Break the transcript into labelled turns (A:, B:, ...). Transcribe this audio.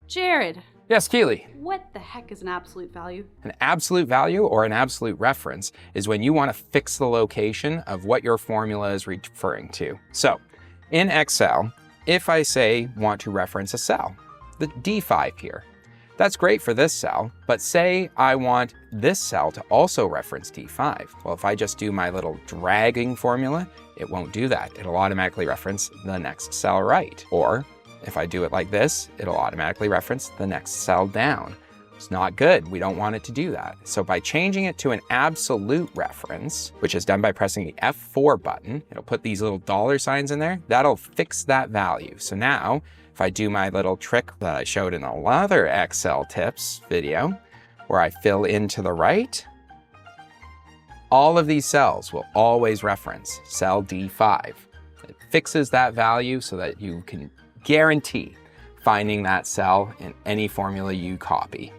A: Jared,
B: Yes, Keely.
A: what the heck is an absolute value?
B: An absolute value or an absolute reference is when you want to fix the location of what your formula is referring to. So in Excel, if I say want to reference a cell, the D5 here, that's great for this cell, but say I want this cell to also reference D5. Well, if I just do my little dragging formula, it won't do that. It'll automatically reference the next cell right. Or if I do it like this, it'll automatically reference the next cell down. It's not good. We don't want it to do that. So by changing it to an absolute reference, which is done by pressing the F4 button, it'll put these little dollar signs in there. That'll fix that value. So now if I do my little trick that I showed in another Excel tips video, where I fill in to the right, all of these cells will always reference cell D5. It fixes that value so that you can guarantee finding that cell in any formula you copy.